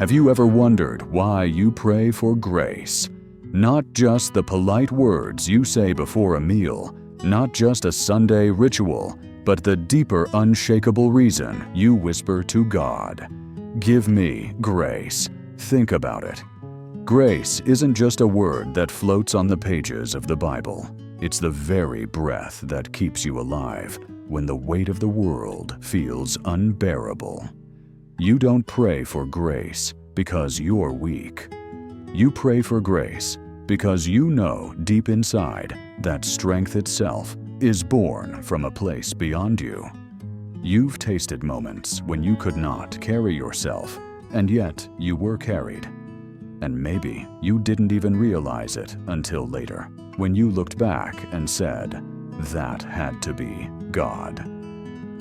Have you ever wondered why you pray for grace? Not just the polite words you say before a meal, not just a Sunday ritual, but the deeper, unshakable reason you whisper to God. Give me grace. Think about it. Grace isn't just a word that floats on the pages of the Bible. It's the very breath that keeps you alive when the weight of the world feels unbearable. You don't pray for grace because you're weak. You pray for grace because you know deep inside that strength itself is born from a place beyond you. You've tasted moments when you could not carry yourself, and yet you were carried. And maybe you didn't even realize it until later, when you looked back and said, "That had to be God."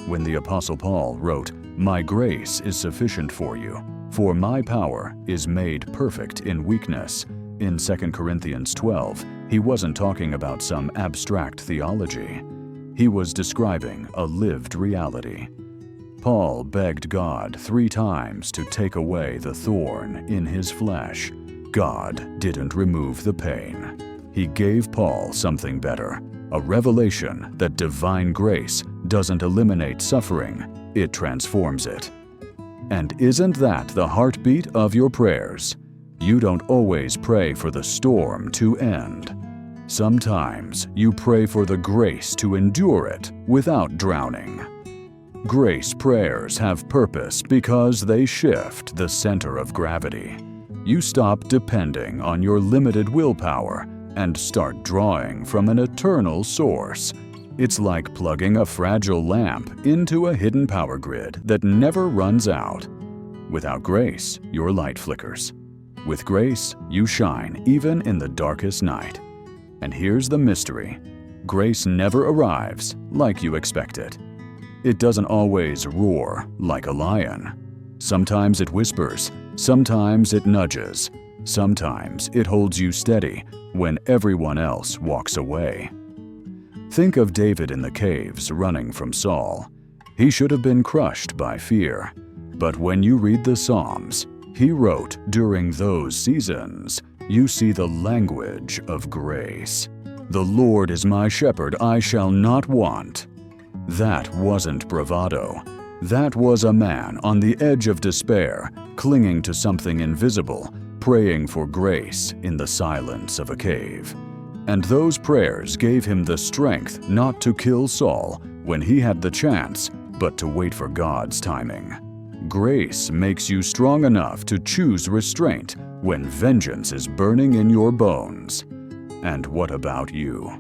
When the Apostle Paul wrote, "My grace is sufficient for you, for my power is made perfect in weakness," in 2 Corinthians 12, he wasn't talking about some abstract theology. He was describing a lived reality. Paul begged God 3 times to take away the thorn in his flesh. God didn't remove the pain. He gave Paul something better, a revelation that divine grace doesn't eliminate suffering, it transforms it. And isn't that the heartbeat of your prayers? You don't always pray for the storm to end. Sometimes you pray for the grace to endure it without drowning. Grace prayers have purpose because they shift the center of gravity. You stop depending on your limited willpower and start drawing from an eternal source. It's like plugging a fragile lamp into a hidden power grid that never runs out. Without grace, your light flickers. With grace, you shine even in the darkest night. And here's the mystery. Grace never arrives like you expect it. It doesn't always roar like a lion. Sometimes it whispers, sometimes it nudges, sometimes it holds you steady when everyone else walks away. Think of David in the caves running from Saul. He should have been crushed by fear. But when you read the Psalms, he wrote during those seasons, you see the language of grace. "The Lord is my shepherd, I shall not want." That wasn't bravado. That was a man on the edge of despair, clinging to something invisible, praying for grace in the silence of a cave. And those prayers gave him the strength not to kill Saul when he had the chance, but to wait for God's timing. Grace makes you strong enough to choose restraint when vengeance is burning in your bones. And what about you?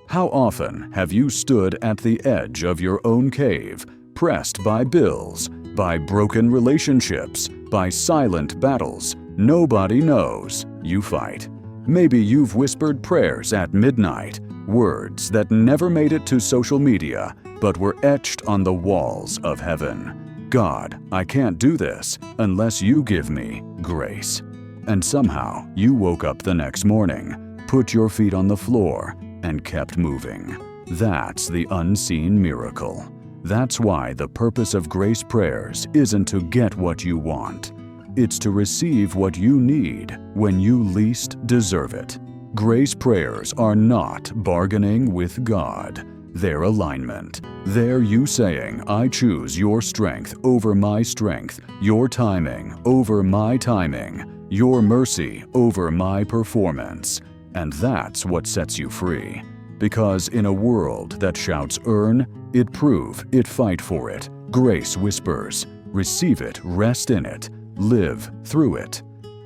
How often have you stood at the edge of your own cave, pressed by bills, by broken relationships, by silent battles nobody knows you fight? Maybe you've whispered prayers at midnight, words that never made it to social media, but were etched on the walls of heaven. "God, I can't do this unless you give me grace." And somehow you woke up the next morning, put your feet on the floor, and kept moving. That's the unseen miracle. That's why the purpose of grace prayers isn't to get what you want. It's to receive what you need when you least deserve it. Grace prayers are not bargaining with God. They're alignment. They're you saying, "I choose your strength over my strength, your timing over my timing, your mercy over my performance." And that's what sets you free. Because in a world that shouts earn, it prove, it fight for it, grace whispers, receive it, rest in it, live through it.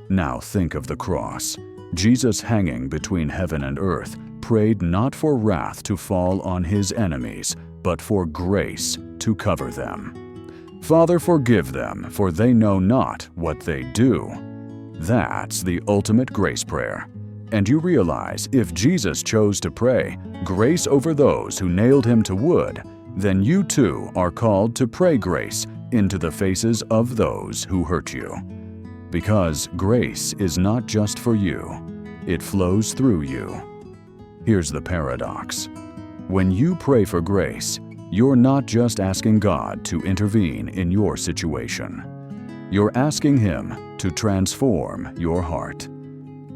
Now think of the cross. Jesus hanging between heaven and earth prayed not for wrath to fall on his enemies, but for grace to cover them. "Father, forgive them, for they know not what they do." That's the ultimate grace prayer. And you realize if Jesus chose to pray grace over those who nailed him to wood, then you too are called to pray grace into the faces of those who hurt you. Because grace is not just for you, it flows through you. Here's the paradox. When you pray for grace, you're not just asking God to intervene in your situation. You're asking Him to transform your heart.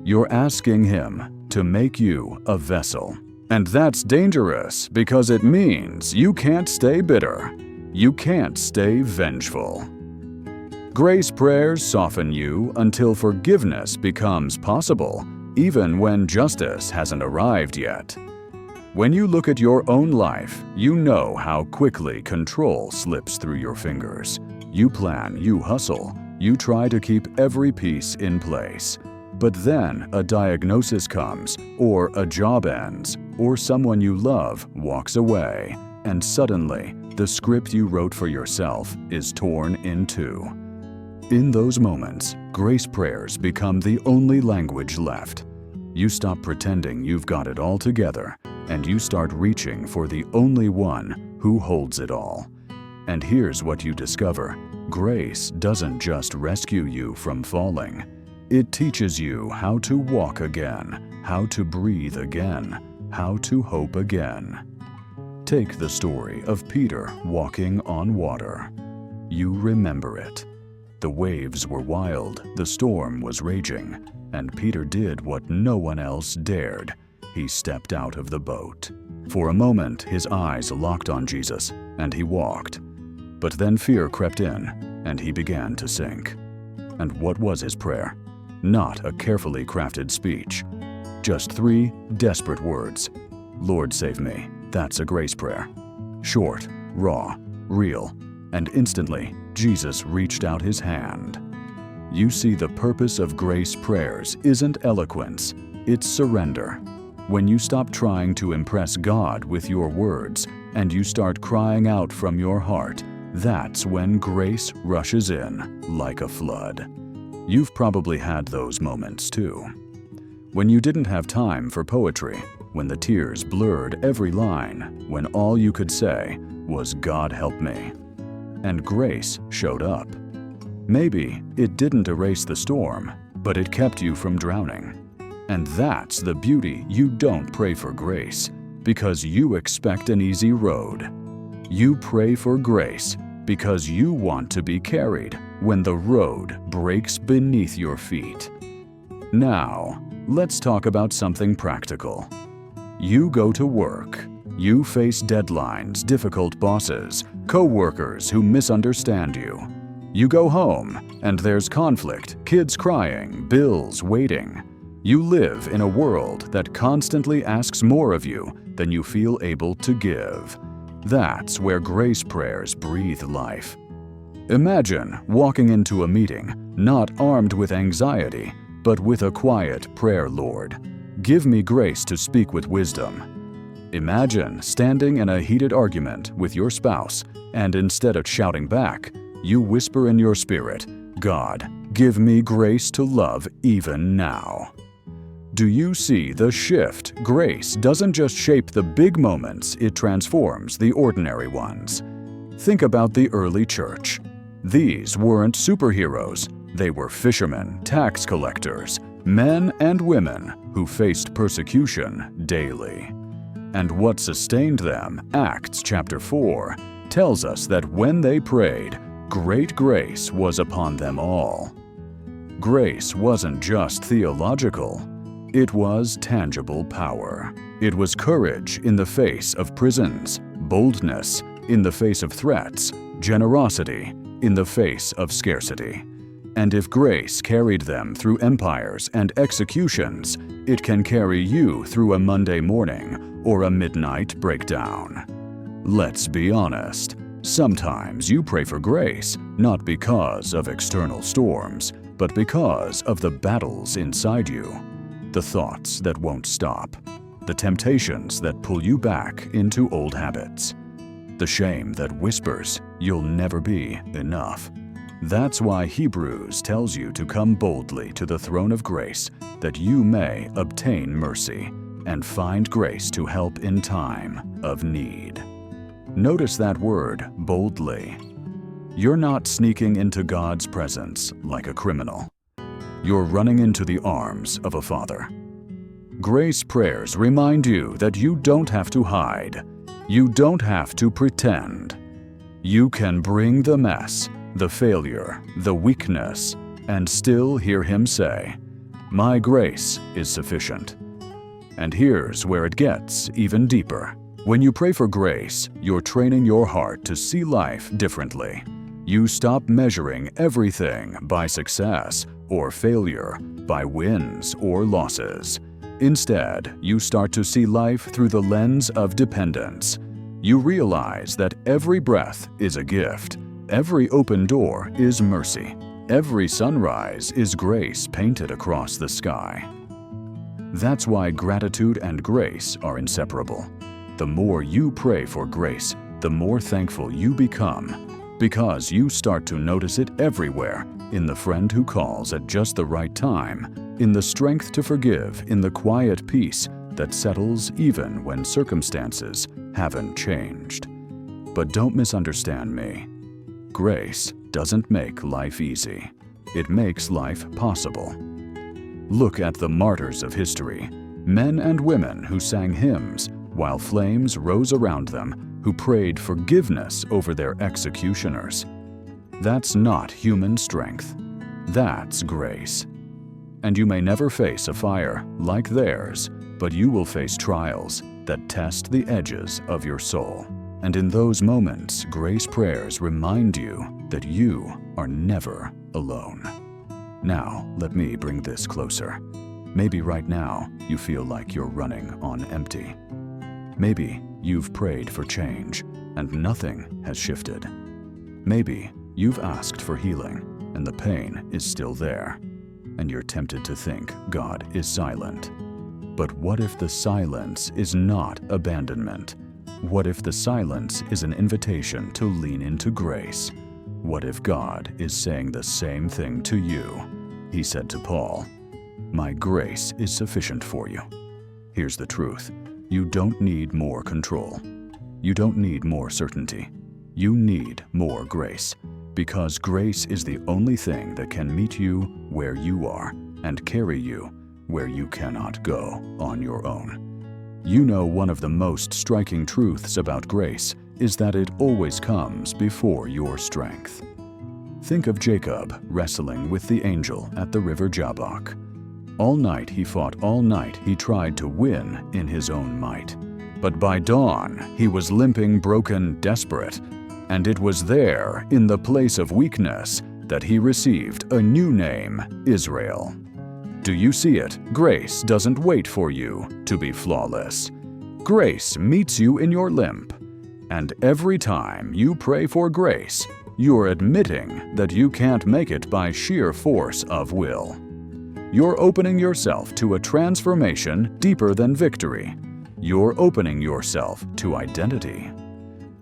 You're asking Him to make you a vessel. And that's dangerous because it means you can't stay bitter. You can't stay vengeful. Grace prayers soften you until forgiveness becomes possible, even when justice hasn't arrived yet. When you look at your own life, you know how quickly control slips through your fingers. You plan, you hustle, you try to keep every piece in place. But then a diagnosis comes, or a job ends, or someone you love walks away, and suddenly the script you wrote for yourself is torn in two. In those moments, grace prayers become the only language left. You stop pretending you've got it all together, and you start reaching for the only one who holds it all. And here's what you discover. Grace doesn't just rescue you from falling. It teaches you how to walk again, how to breathe again, how to hope again. Take the story of Peter walking on water. You remember it. The waves were wild, the storm was raging, and Peter did what no one else dared. He stepped out of the boat. For a moment, his eyes locked on Jesus, and he walked. But then fear crept in, and he began to sink. And what was his prayer? Not a carefully crafted speech. Just 3 desperate words. Lord, save me. That's a grace prayer. Short, raw, real, and instantly, Jesus reached out His hand. You see, the purpose of grace prayers isn't eloquence, it's surrender. When you stop trying to impress God with your words and you start crying out from your heart, that's when grace rushes in like a flood. You've probably had those moments too. When you didn't have time for poetry, when the tears blurred every line, when all you could say was, God help me. And grace showed up. Maybe it didn't erase the storm, but it kept you from drowning. And that's the beauty. You don't pray for grace because you expect an easy road. You pray for grace because you want to be carried when the road breaks beneath your feet. Now, let's talk about something practical. You go to work. You face deadlines, difficult bosses, co-workers who misunderstand you. You go home, and there's conflict, kids crying, bills waiting. You live in a world that constantly asks more of you than you feel able to give. That's where grace prayers breathe life. Imagine walking into a meeting, not armed with anxiety, but with a quiet prayer, Lord, give me grace to speak with wisdom. Imagine standing in a heated argument with your spouse, and instead of shouting back, you whisper in your spirit, God, give me grace to love even now. Do you see the shift? Grace doesn't just shape the big moments, it transforms the ordinary ones. Think about the early church. These weren't superheroes. They were fishermen, tax collectors, men and women who faced persecution daily. And what sustained them, Acts chapter 4, tells us that when they prayed, great grace was upon them all. Grace wasn't just theological. It was tangible power. It was courage in the face of prisons, boldness in the face of threats, generosity in the face of scarcity. And if grace carried them through empires and executions, it can carry you through a Monday morning or a midnight breakdown. Let's be honest. Sometimes you pray for grace, not because of external storms, but because of the battles inside you. The thoughts that won't stop, the temptations that pull you back into old habits, the shame that whispers you'll never be enough. That's why Hebrews tells you to come boldly to the throne of grace, that you may obtain mercy and find grace to help in time of need. Notice that word, boldly. You're not sneaking into God's presence like a criminal. You're running into the arms of a Father. Grace prayers remind you that you don't have to hide. You don't have to pretend. You can bring the mess, the failure, the weakness, and still hear Him say, "My grace is sufficient." And here's where it gets even deeper. When you pray for grace, you're training your heart to see life differently. You stop measuring everything by success or failure, by wins or losses. Instead, you start to see life through the lens of dependence. You realize that every breath is a gift, every open door is mercy, every sunrise is grace painted across the sky. That's why gratitude and grace are inseparable. The more you pray for grace, the more thankful you become, because you start to notice it everywhere, in the friend who calls at just the right time, in the strength to forgive, in the quiet peace that settles even when circumstances haven't changed. But don't misunderstand me. Grace doesn't make life easy. It makes life possible. Look at the martyrs of history, men and women who sang hymns while flames rose around them, who prayed forgiveness over their executioners. That's not human strength. That's grace. And you may never face a fire like theirs, but you will face trials that test the edges of your soul. And in those moments, grace prayers remind you that you are never alone. Now, let me bring this closer. Maybe right now you feel like you're running on empty. Maybe you've prayed for change and nothing has shifted. Maybe you've asked for healing and the pain is still there, and you're tempted to think God is silent. But what if the silence is not abandonment? What if the silence is an invitation to lean into grace? What if God is saying the same thing to you? He said to Paul, "My grace is sufficient for you." Here's the truth. You don't need more control. You don't need more certainty. You need more grace, because grace is the only thing that can meet you where you are and carry you where you cannot go on your own. You know, one of the most striking truths about grace is that it always comes before your strength. Think of Jacob wrestling with the angel at the river Jabbok. All night he fought, all night he tried to win in his own might. But by dawn he was limping, broken, desperate, and it was there, in the place of weakness, that he received a new name, Israel. Do you see it? Grace doesn't wait for you to be flawless. Grace meets you in your limp. And every time you pray for grace, you're admitting that you can't make it by sheer force of will. You're opening yourself to a transformation deeper than victory. You're opening yourself to identity.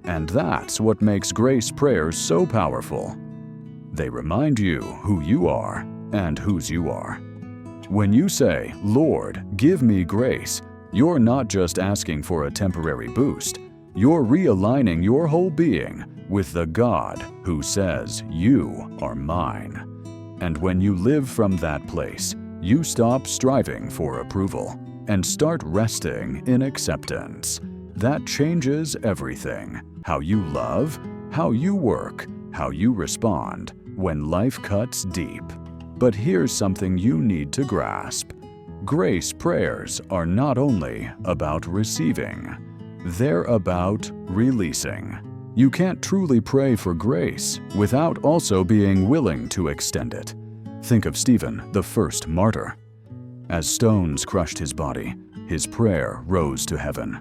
And that's what makes grace prayers so powerful. They remind you who you are and whose you are. When you say, "Lord, give me grace," you're not just asking for a temporary boost. You're realigning your whole being with the God who says, "You are mine." And when you live from that place, you stop striving for approval and start resting in acceptance. That changes everything. How you love, how you work, how you respond when life cuts deep. But here's something you need to grasp. Grace prayers are not only about receiving, they're about releasing. You can't truly pray for grace without also being willing to extend it. Think of Stephen, the first martyr. As stones crushed his body, his prayer rose to heaven.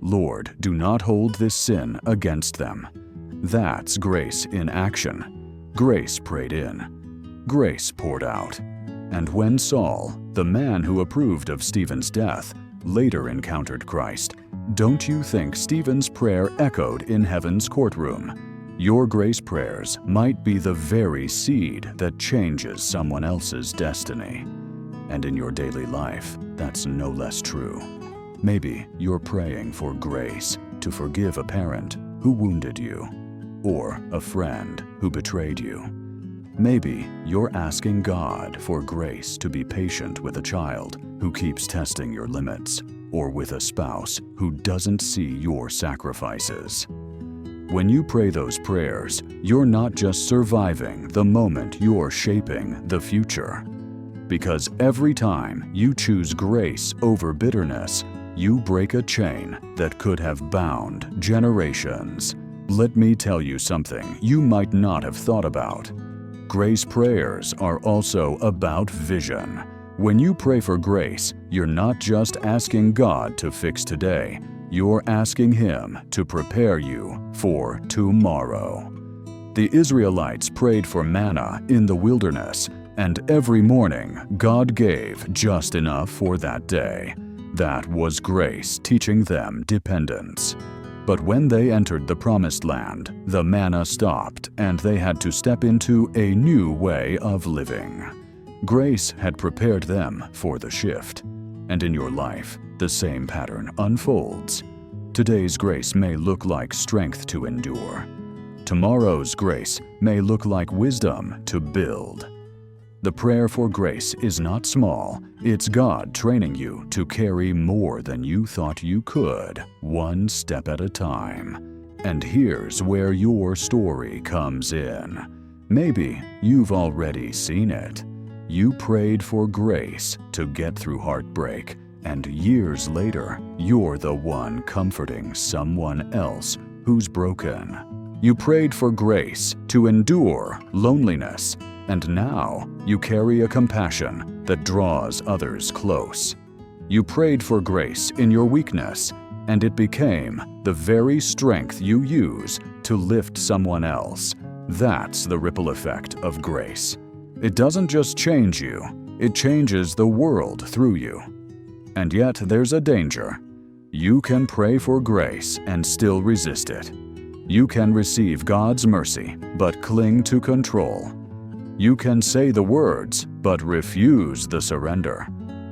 "Lord, do not hold this sin against them." That's grace in action. Grace prayed in. Grace poured out. And when Saul, the man who approved of Stephen's death, later encountered Christ, don't you think Stephen's prayer echoed in heaven's courtroom? Your grace prayers might be the very seed that changes someone else's destiny. And in your daily life, that's no less true. Maybe you're praying for grace to forgive a parent who wounded you, or a friend who betrayed you. Maybe you're asking God for grace to be patient with a child who keeps testing your limits, or with a spouse who doesn't see your sacrifices. When you pray those prayers, you're not just surviving the moment, you're shaping the future. Because every time you choose grace over bitterness, you break a chain that could have bound generations. Let me tell you something you might not have thought about. Grace prayers are also about vision. When you pray for grace, you're not just asking God to fix today, you're asking Him to prepare you for tomorrow. The Israelites prayed for manna in the wilderness, and every morning God gave just enough for that day. That was grace teaching them dependence. But when they entered the Promised Land, the manna stopped and they had to step into a new way of living. Grace had prepared them for the shift. And in your life, the same pattern unfolds. Today's grace may look like strength to endure. Tomorrow's grace may look like wisdom to build. The prayer for grace is not small. It's God training you to carry more than you thought you could, one step at a time. And here's where your story comes in. Maybe you've already seen it. You prayed for grace to get through heartbreak, and years later, you're the one comforting someone else who's broken. You prayed for grace to endure loneliness, and now you carry a compassion that draws others close. You prayed for grace in your weakness, and it became the very strength you use to lift someone else. That's the ripple effect of grace. It doesn't just change you, it changes the world through you. And yet there's a danger. You can pray for grace and still resist it. You can receive God's mercy, but cling to control. You can say the words, but refuse the surrender.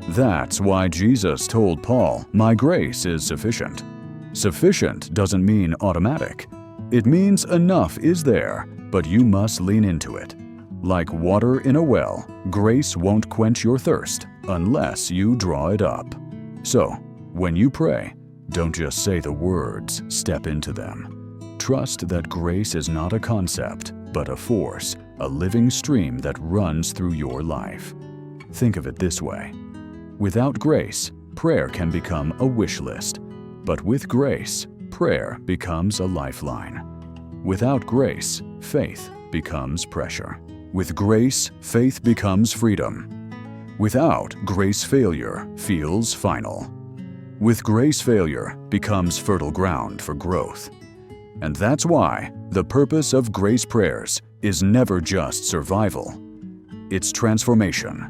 That's why Jesus told Paul, "My grace is sufficient." Sufficient doesn't mean automatic. It means enough is there, but you must lean into it. Like water in a well, grace won't quench your thirst unless you draw it up. So, when you pray, don't just say the words, step into them. Trust that grace is not a concept, but a force, a living stream that runs through your life. Think of it this way. Without grace, prayer can become a wish list. But with grace, prayer becomes a lifeline. Without grace, faith becomes pressure. With grace, faith becomes freedom. Without grace, failure feels final. With grace, failure becomes fertile ground for growth. And that's why the purpose of grace prayers is never just survival. It's transformation.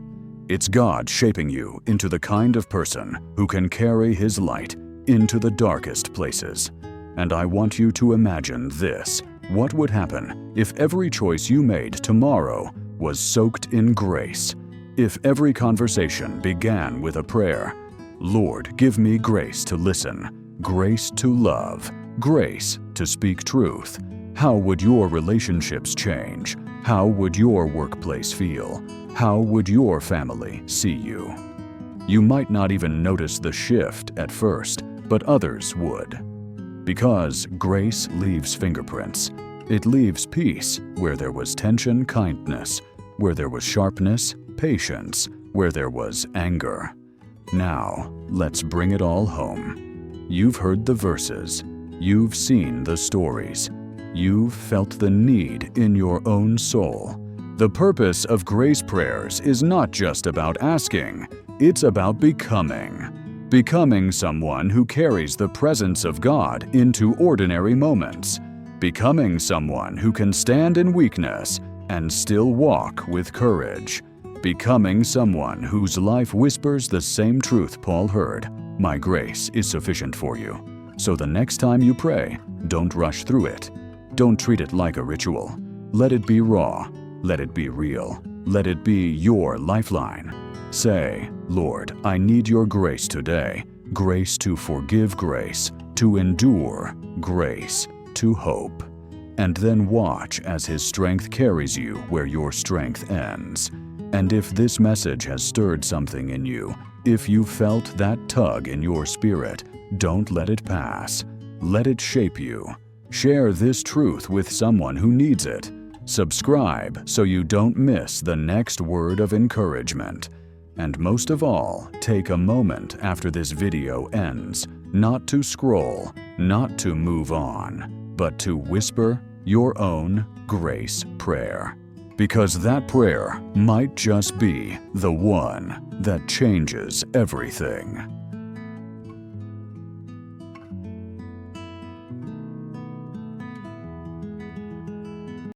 It's God shaping you into the kind of person who can carry His light into the darkest places. And I want you to imagine this. What would happen if every choice you made tomorrow was soaked in grace? If every conversation began with a prayer, "Lord, give me grace to listen, grace to love, grace to speak truth." How would your relationships change? How would your workplace feel? How would your family see you? You might not even notice the shift at first, but others would. Because grace leaves fingerprints. It leaves peace where there was tension, kindness, where there was sharpness, patience, where there was anger. Now, let's bring it all home. You've heard the verses. You've seen the stories. You've felt the need in your own soul. The purpose of grace prayers is not just about asking, it's about becoming. Becoming someone who carries the presence of God into ordinary moments. Becoming someone who can stand in weakness and still walk with courage. Becoming someone whose life whispers the same truth Paul heard, "My grace is sufficient for you." So the next time you pray, don't rush through it. Don't treat it like a ritual. Let it be raw. Let it be real. Let it be your lifeline. Say, "Lord, I need your grace today. Grace to forgive, grace to endure, grace to hope." And then watch as His strength carries you where your strength ends. And if this message has stirred something in you, if you felt that tug in your spirit, don't let it pass. Let it shape you. Share this truth with someone who needs it. Subscribe so you don't miss the next word of encouragement. And most of all, take a moment after this video ends, not to scroll, not to move on, but to whisper your own grace prayer. Because that prayer might just be the one that changes everything.